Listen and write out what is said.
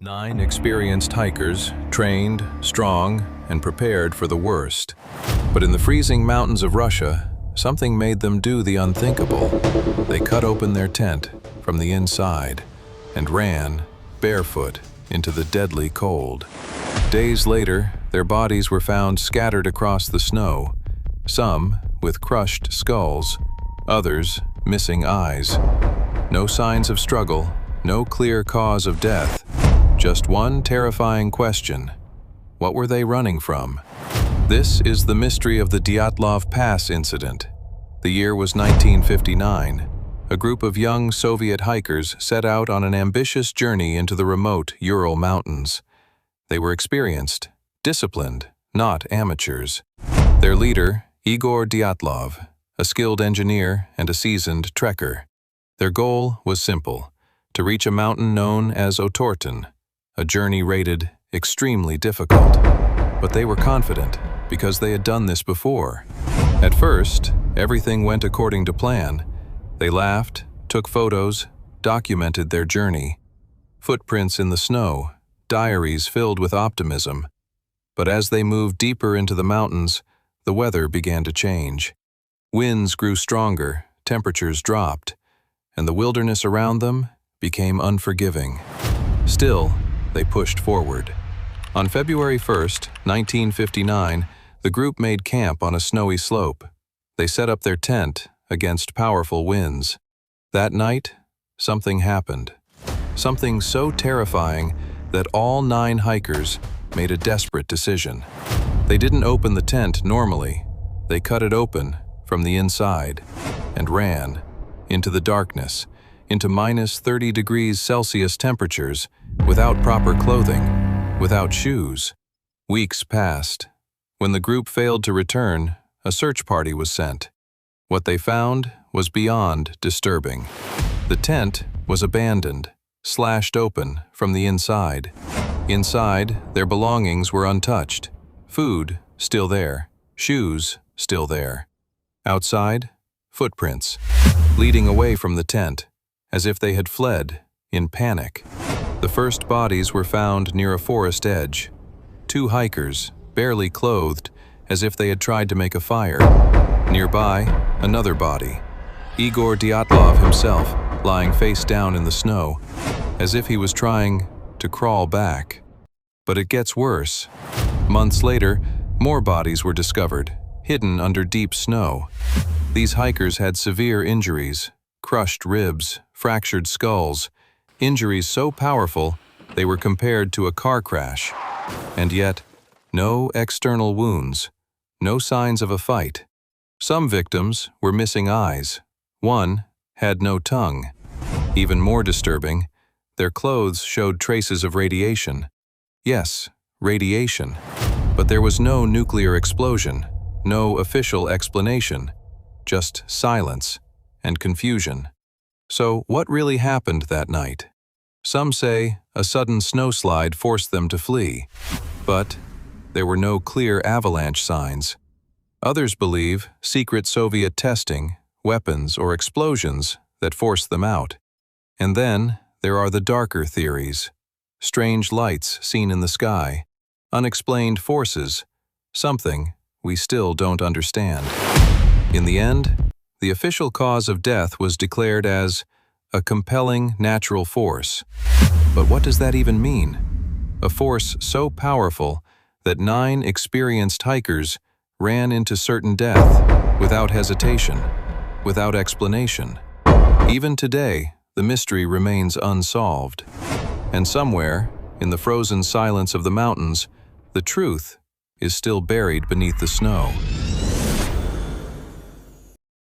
9 experienced hikers, trained, strong, and prepared for the worst. But in the freezing mountains of Russia, something made them do the unthinkable. They cut open their tent from the inside and ran, barefoot, into the deadly cold. Days later, their bodies were found scattered across the snow, some with crushed skulls, others missing eyes. No signs of struggle, no clear cause of death. Just one terrifying question. What were they running from? This is the mystery of the Dyatlov Pass incident. The year was 1959. A group of young Soviet hikers set out on an ambitious journey into the remote Ural Mountains. They were experienced, disciplined, not amateurs. Their leader, Igor Dyatlov, a skilled engineer and a seasoned trekker. Their goal was simple: to reach a mountain known as Otorten, a journey rated extremely difficult. But they were confident because they had done this before. At first, everything went according to plan. They laughed, took photos, documented their journey. Footprints in the snow, diaries filled with optimism. But as they moved deeper into the mountains, the weather began to change. Winds grew stronger, temperatures dropped, and the wilderness around them became unforgiving. Still, they pushed forward. On February 1st, 1959, the group made camp on a snowy slope. They set up their tent against powerful winds. That night, something happened. Something so terrifying that all 9 hikers made a desperate decision. They didn't open the tent normally. They cut it open from the inside and ran into the darkness, into minus 30 degrees Celsius temperatures, without proper clothing, without shoes. Weeks passed. When the group failed to return, a search party was sent. What they found was beyond disturbing. The tent was abandoned, slashed open from the inside. Inside, their belongings were untouched. Food still there, shoes still there. Outside, footprints, leading away from the tent, as if they had fled in panic. The first bodies were found near a forest edge. 2 hikers, barely clothed, as if they had tried to make a fire. Nearby, another body, Igor Dyatlov himself, lying face down in the snow, as if he was trying to crawl back. But it gets worse. Months later, more bodies were discovered, hidden under deep snow. These hikers had severe injuries, crushed ribs, fractured skulls, injuries so powerful they were compared to a car crash. And yet, no external wounds, no signs of a fight. Some victims were missing eyes. One had no tongue. Even more disturbing, their clothes showed traces of radiation. Yes, radiation. But there was no nuclear explosion, no official explanation, just silence and confusion. So what really happened that night? Some say a sudden snowslide forced them to flee, but there were no clear avalanche signs. Others believe secret Soviet testing, weapons, or explosions that forced them out. And then there are the darker theories. Strange lights seen in the sky, unexplained forces, something we still don't understand. In the end, the official cause of death was declared as a compelling natural force. But what does that even mean? A force so powerful that 9 experienced hikers ran into certain death without hesitation, without explanation. Even today, the mystery remains unsolved. And somewhere, in the frozen silence of the mountains, the truth is still buried beneath the snow.